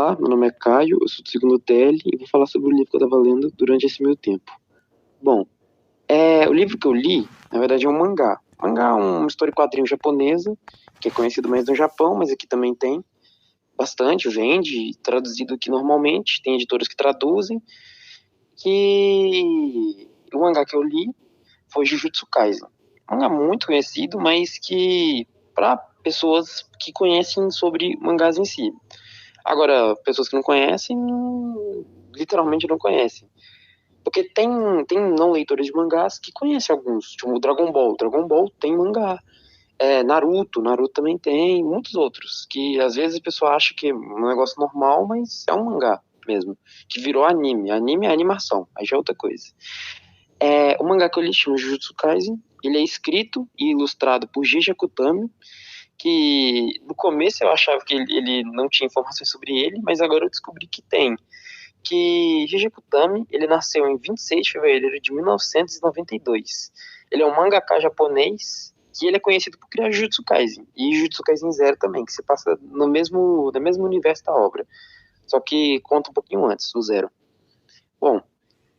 Olá, meu nome é Caio, eu sou do segundo TL e vou falar sobre o livro que eu estava lendo durante esse meio tempo. Bom, o livro que eu li, na verdade, é um mangá. Mangá é uma história em quadrinho japonesa, que é conhecido mais no Japão, mas aqui também tem bastante, vende, traduzido aqui normalmente, tem editoras que traduzem, que o mangá que eu li foi Jujutsu Kaisen. Um mangá muito conhecido, mas que para pessoas que conhecem sobre mangás em si. Agora, pessoas que não conhecem, literalmente não conhecem. Porque tem não leitores de mangás que conhecem alguns, tipo o Dragon Ball. Dragon Ball tem mangá. Naruto também tem, muitos outros. Que às vezes a pessoa acha que é um negócio normal, mas é um mangá mesmo. Que virou anime. Anime é animação, aí já é outra coisa. O mangá que eu li chama Jujutsu Kaisen. Ele é escrito e ilustrado por Gege Akutami, que no começo eu achava que ele não tinha informações sobre ele, mas agora eu descobri que tem. Que Gege Akutami, ele nasceu em 26 de fevereiro de 1992. Ele é um mangaka japonês que ele é conhecido por criar Jujutsu Kaisen e Jujutsu Kaisen Zero também, que se passa no mesmo universo da obra, só que conta um pouquinho antes, o Zero. Bom,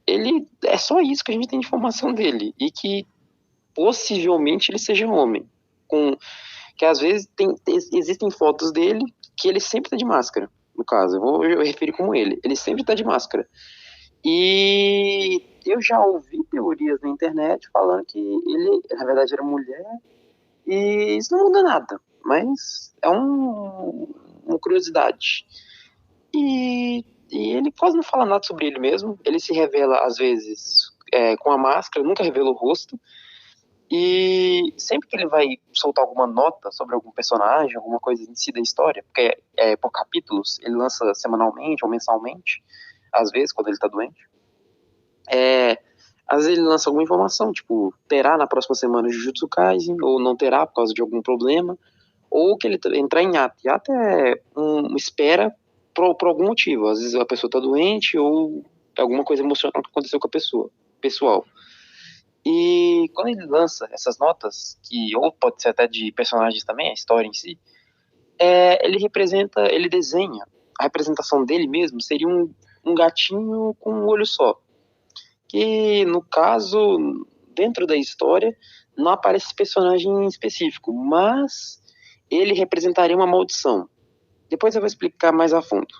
ele é só isso que a gente tem de informação dele e que possivelmente ele seja um homem, com que às vezes existem fotos dele que ele sempre tá de máscara, no caso, eu referir como ele sempre tá de máscara. E eu já ouvi teorias na internet falando que ele, na verdade, era mulher, e isso não muda nada, mas é uma curiosidade. E ele quase não fala nada sobre ele mesmo, ele se revela, às vezes, com a máscara, nunca revela o rosto, e sempre que ele vai soltar alguma nota sobre algum personagem, alguma coisa em si da história, porque é por capítulos, ele lança semanalmente ou mensalmente, às vezes, quando ele tá doente, às vezes ele lança alguma informação, tipo, terá na próxima semana Jujutsu Kaisen, ou não terá por causa de algum problema, ou que ele entrar em hiato. Hiato é uma espera por algum motivo. Às vezes a pessoa tá doente, ou alguma coisa emocional que aconteceu com a pessoa, pessoal. E quando ele lança essas notas, que ou pode ser até de personagens também, a história em si, ele desenha, a representação dele mesmo seria um gatinho com um olho só. Que, no caso, dentro da história, não aparece esse personagem em específico, mas ele representaria uma maldição. Depois eu vou explicar mais a fundo.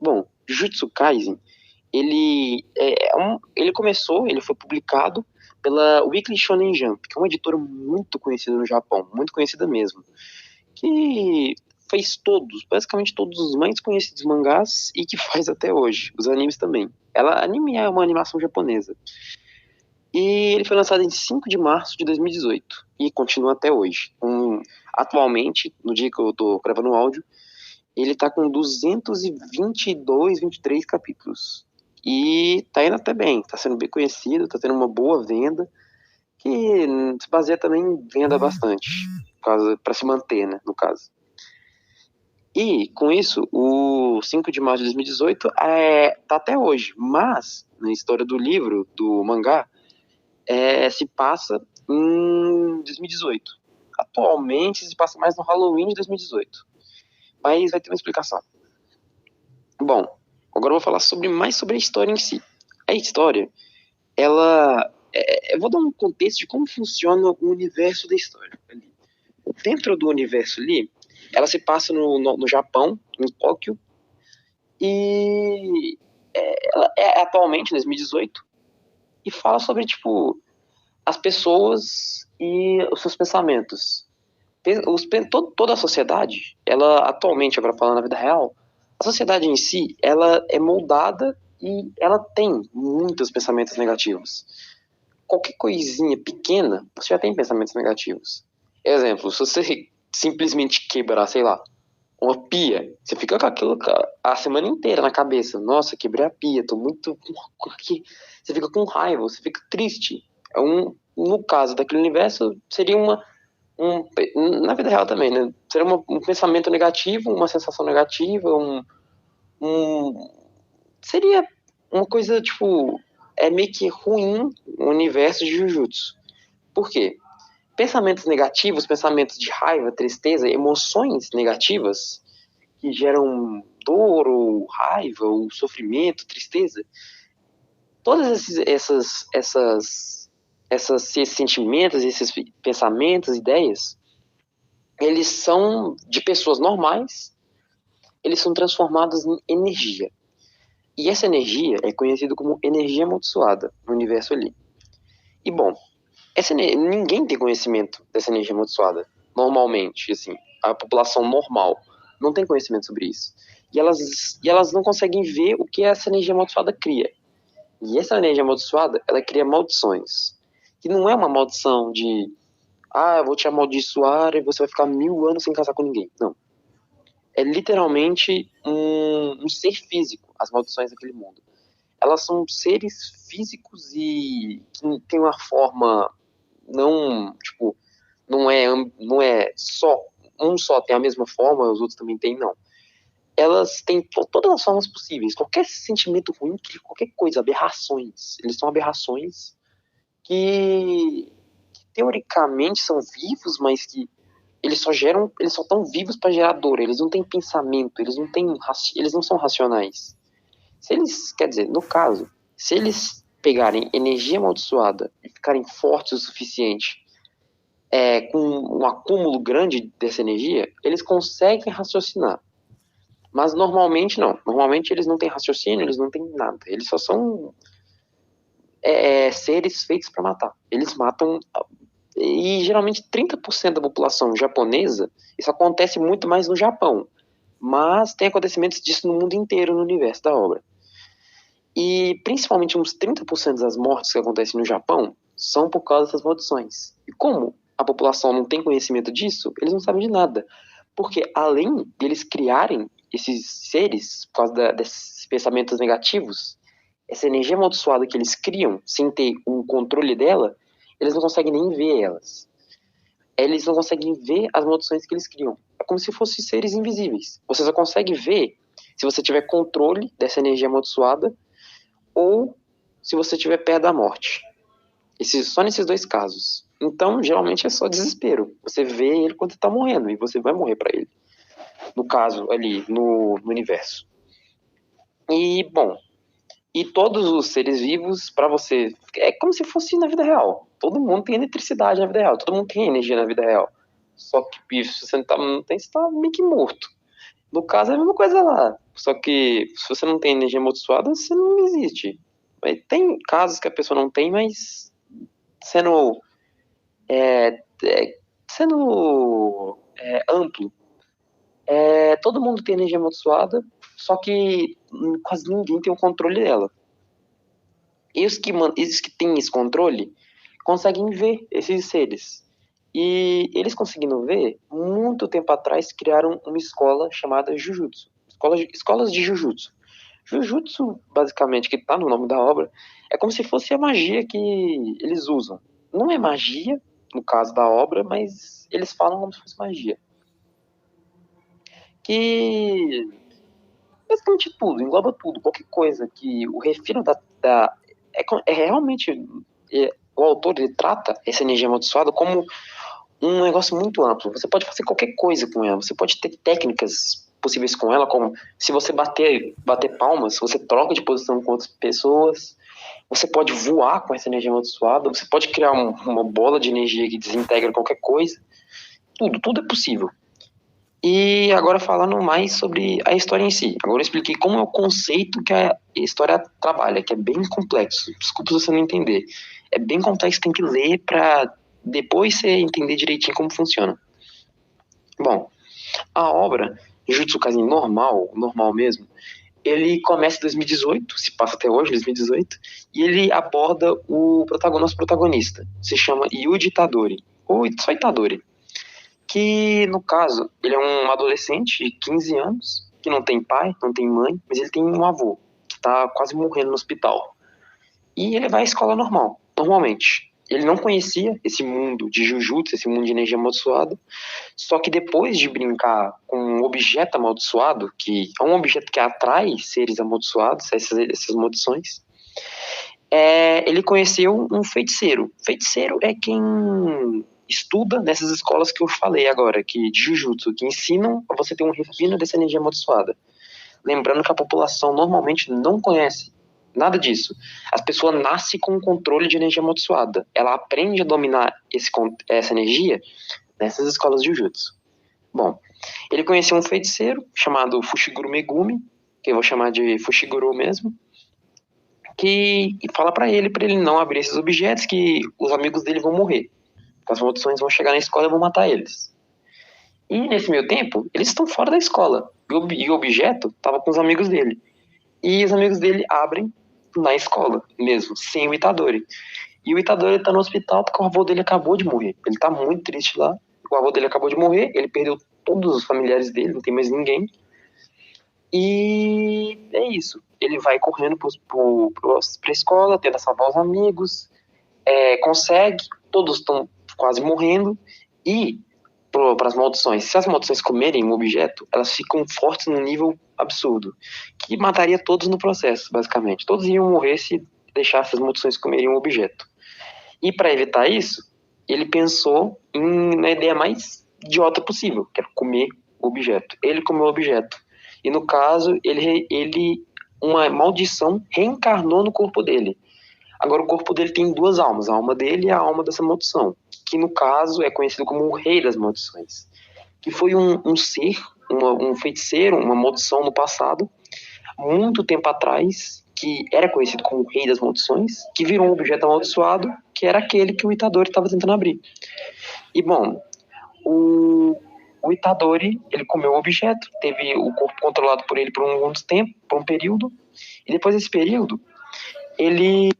Bom, Jujutsu Kaisen, ele foi publicado pela Weekly Shonen Jump, que é uma editora muito conhecida no Japão, muito conhecida mesmo, que fez basicamente todos os mais conhecidos mangás e que faz até hoje, os animes também. Anime é uma animação japonesa. E ele foi lançado em 5 de março de 2018 e continua até hoje. Atualmente, no dia que eu tô gravando o áudio, ele tá com 222, 23 capítulos. E tá indo até bem, tá sendo bem conhecido, tá tendo uma boa venda, que se baseia também em venda bastante, para se manter, né, no caso. E, com isso, o 5 de março de 2018 tá até hoje, mas, na história do livro, do mangá, se passa em 2018. Atualmente se passa mais no Halloween de 2018. Mas vai ter uma explicação. Bom, agora eu vou falar mais sobre a história em si. A história, eu vou dar um contexto de como funciona o universo da história. Dentro do universo ali, ela se passa no Japão, em Tóquio, e ela é atualmente, em 2018, e fala sobre, tipo, as pessoas e os seus pensamentos. Toda a sociedade, ela atualmente, agora falando na vida real, a sociedade em si, ela é moldada e ela tem muitos pensamentos negativos. Qualquer coisinha pequena, você já tem pensamentos negativos. Exemplo, se você simplesmente quebrar, sei lá, uma pia, você fica com aquilo a semana inteira na cabeça. Nossa, quebrei a pia, tô muito... Você fica com raiva, você fica triste. No caso daquele universo, seria na vida real também, né? Seria um pensamento negativo, uma sensação negativa, seria uma coisa, tipo, meio que ruim o universo de Jujutsu. Por quê? Pensamentos negativos, pensamentos de raiva, tristeza, emoções negativas, que geram dor, ou raiva, ou sofrimento, tristeza, todos esses sentimentos, esses pensamentos, ideias, eles são de pessoas normais, eles são transformados em energia. E essa energia é conhecida como energia amaldiçoada no universo ali. E bom, ninguém tem conhecimento dessa energia amaldiçoada, normalmente, assim, a população normal não tem conhecimento sobre isso. E elas não conseguem ver o que essa energia amaldiçoada cria. E essa energia amaldiçoada, ela cria maldições. Que não é uma maldição de, eu vou te amaldiçoar e você vai ficar 1000 anos sem casar com ninguém. Não. É literalmente um ser físico, as maldições daquele mundo. Elas são seres físicos e que têm uma forma não, tipo, não é só, um só tem a mesma forma, os outros também têm, não. Elas têm todas as formas possíveis. Qualquer sentimento ruim, qualquer coisa, aberrações. Eles são aberrações que teoricamente são vivos, mas que eles só estão vivos para gerar dor. Eles não têm pensamento, eles não são racionais. Quer dizer, no caso, se eles pegarem energia amaldiçoada e ficarem fortes o suficiente, com um acúmulo grande dessa energia, eles conseguem raciocinar. Mas normalmente não. Normalmente eles não têm raciocínio, eles não têm nada. Eles só são seres feitos para matar. Eles matam. E geralmente 30% da população japonesa, isso acontece muito mais no Japão. Mas tem acontecimentos disso no mundo inteiro, no universo da obra. E principalmente uns 30% das mortes que acontecem no Japão são por causa dessas maldições. E como a população não tem conhecimento disso, eles não sabem de nada. Porque além deles criarem esses seres, por causa desses pensamentos negativos, essa energia amaldiçoada que eles criam, sem ter o controle dela, eles não conseguem nem ver elas. Eles não conseguem ver as maldições que eles criam. É como se fossem seres invisíveis. Você só consegue ver se você tiver controle dessa energia amaldiçoada ou se você estiver perto da morte. Só nesses dois casos. Então, geralmente é só desespero. Você vê ele quando ele tá morrendo e você vai morrer para ele. No caso, ali, no universo. E, bom, e todos os seres vivos, para você, é como se fosse na vida real. Todo mundo tem eletricidade na vida real, todo mundo tem energia na vida real. Só que se você não tem, você tá meio que morto. No caso, é a mesma coisa lá. Só que se você não tem energia amaldiçoada, você não existe. Tem casos que a pessoa não tem, mas sendo amplo. Todo mundo tem energia amaldiçoada, só que quase ninguém tem o controle dela. E os que têm esse controle conseguem ver esses seres. E eles conseguindo ver, muito tempo atrás, criaram uma escola chamada Jujutsu. Escolas de Jujutsu. Jujutsu, basicamente, que está no nome da obra, é como se fosse a magia que eles usam. Não é magia, no caso da obra, mas eles falam como se fosse magia. Que basicamente tudo, engloba tudo, qualquer coisa que o refino realmente o autor ele trata essa energia amaldiçoada como um negócio muito amplo. Você pode fazer qualquer coisa com ela, você pode ter técnicas possíveis com ela, como se você bater palmas, você troca de posição com outras pessoas, você pode voar com essa energia amaldiçoada, você pode criar uma bola de energia que desintegra qualquer coisa, tudo é possível. E agora falando mais sobre a história em si. Agora eu expliquei como é o conceito que a história trabalha, que é bem complexo. Desculpa se você não entender. É bem complexo, tem que ler para depois você entender direitinho como funciona. Bom, a obra Jujutsu Kaisen normal mesmo, ele começa em 2018, se passa até hoje, 2018, e ele aborda nosso protagonista. Se chama Yuji Itadori, ou só Itadori. Que, no caso, ele é um adolescente de 15 anos, que não tem pai, não tem mãe, mas ele tem um avô, que tá quase morrendo no hospital. E ele vai à escola normalmente. Ele não conhecia esse mundo de Jujutsu, esse mundo de energia amaldiçoada, só que depois de brincar com um objeto amaldiçoado, que é um objeto que atrai seres amaldiçoados, essas maldições, ele conheceu um feiticeiro. Feiticeiro é quem estuda nessas escolas que eu falei agora, que de Jujutsu, que ensinam a você ter um refino dessa energia amaldiçoada. Lembrando que a população normalmente não conhece nada disso. As pessoas nascem com um controle de energia amaldiçoada. Ela aprende a dominar essa energia nessas escolas de Jujutsu. Bom, ele conheceu um feiticeiro chamado Fushiguro Megumi, que eu vou chamar de Fushiguro mesmo, que fala para ele não abrir esses objetos, que os amigos dele vão morrer. As maldições vão chegar na escola e vão matar eles. E nesse meio tempo, eles estão fora da escola. E o objeto estava com os amigos dele. E os amigos dele abrem na escola mesmo, sem o Itadori. E o Itadori tá no hospital porque o avô dele acabou de morrer. Ele tá muito triste lá. O avô dele acabou de morrer, ele perdeu todos os familiares dele, não tem mais ninguém. E é isso. Ele vai correndo pra escola, tenta salvar os amigos, consegue, todos estão quase morrendo. E para as maldições, se as maldições comerem um objeto, elas ficam fortes num nível absurdo, que mataria todos no processo, basicamente. Todos iam morrer se deixasse as maldições comerem um objeto. E para evitar isso, ele pensou na ideia mais idiota possível, que era comer o objeto. Ele comeu o objeto. E no caso, uma maldição reencarnou no corpo dele. Agora o corpo dele tem duas almas, a alma dele e a alma dessa maldição, que no caso é conhecido como o Rei das Maldições, que foi um ser, um feiticeiro, uma maldição no passado, muito tempo atrás, que era conhecido como o Rei das Maldições, que virou um objeto amaldiçoado, que era aquele que o Itadori estava tentando abrir. E bom, o Itadori, ele comeu o objeto, teve o corpo controlado por ele por um período, e depois desse período, ele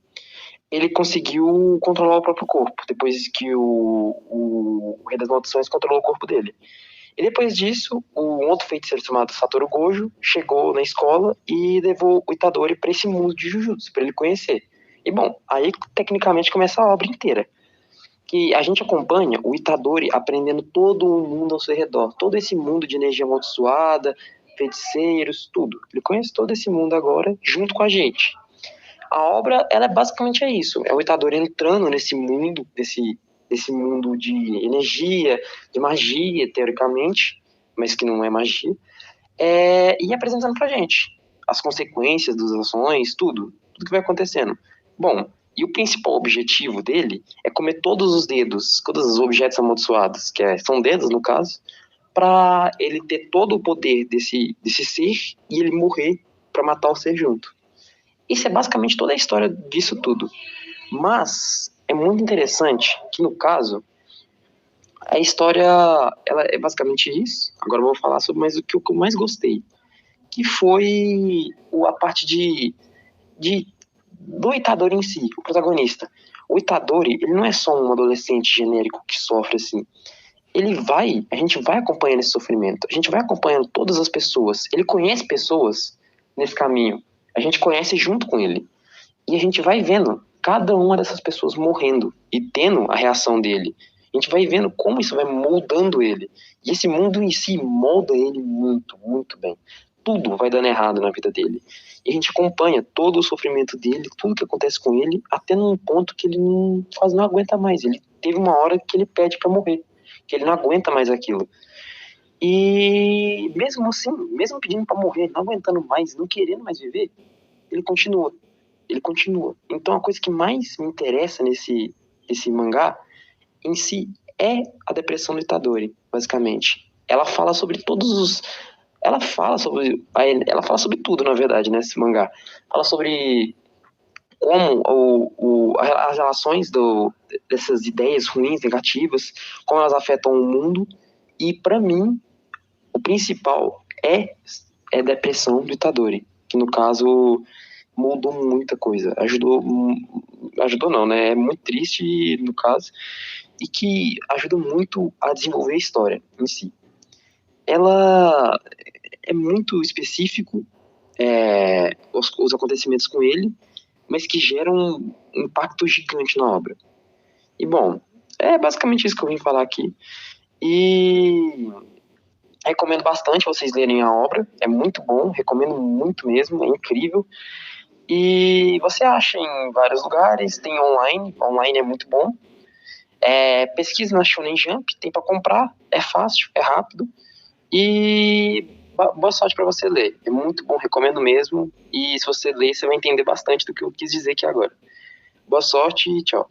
conseguiu controlar o próprio corpo, depois que o Rei das Maldições controlou o corpo dele. E depois disso, um outro feiticeiro chamado Satoru Gojo chegou na escola e levou o Itadori para esse mundo de Jujutsu, para ele conhecer. E bom, aí tecnicamente começa a obra inteira. Que a gente acompanha o Itadori aprendendo todo o mundo ao seu redor, todo esse mundo de energia amaldiçoada, feiticeiros, tudo. Ele conhece todo esse mundo agora junto com a gente. A obra, ela basicamente é isso. É o Itadori entrando nesse mundo, desse mundo de energia, de magia, teoricamente, mas que não é magia, e apresentando pra gente as consequências das ações, tudo que vai acontecendo. Bom, e o principal objetivo dele é comer todos os dedos, todos os objetos amaldiçoados, são dedos no caso, para ele ter todo o poder desse ser e ele morrer para matar o ser junto. Isso é basicamente toda a história disso tudo. Mas é muito interessante que, no caso, a história ela é basicamente isso. Agora eu vou falar sobre mais o que eu mais gostei, que foi a parte do Itadori em si, o protagonista. O Itadori, ele não é só um adolescente genérico que sofre assim. A gente vai acompanhando esse sofrimento, a gente vai acompanhando todas as pessoas. Ele conhece pessoas nesse caminho. A gente conhece junto com ele. E a gente vai vendo cada uma dessas pessoas morrendo e tendo a reação dele. A gente vai vendo como isso vai moldando ele. E esse mundo em si molda ele muito, muito bem. Tudo vai dando errado na vida dele. E a gente acompanha todo o sofrimento dele, tudo que acontece com ele, até num ponto que ele quase não aguenta mais. Ele teve uma hora que ele pede para morrer, que ele não aguenta mais aquilo. E mesmo assim, mesmo pedindo para morrer, não aguentando mais, não querendo mais viver, ele continua. Ele continua. Então a coisa que mais me interessa nesse mangá em si é a depressão do Itadori, basicamente. Ela fala sobre ela fala sobre tudo, na verdade, nesse mangá. Fala sobre como as relações dessas ideias ruins, negativas, como elas afetam o mundo. E para mim, o principal é a depressão do Itadori, que no caso mudou muita coisa. Ajudou não, né? É muito triste no caso, e que ajuda muito a desenvolver a história em si. Ela é muito específico, os acontecimentos com ele, mas que geram um impacto gigante na obra. E bom, é basicamente isso que eu vim falar aqui. E recomendo bastante vocês lerem a obra, é muito bom, recomendo muito mesmo, é incrível. E você acha em vários lugares, tem online é muito bom. Pesquisa na Shonen Jump, tem para comprar, é fácil, é rápido. E boa sorte para você ler. É muito bom, recomendo mesmo. E se você ler, você vai entender bastante do que eu quis dizer aqui agora. Boa sorte e tchau.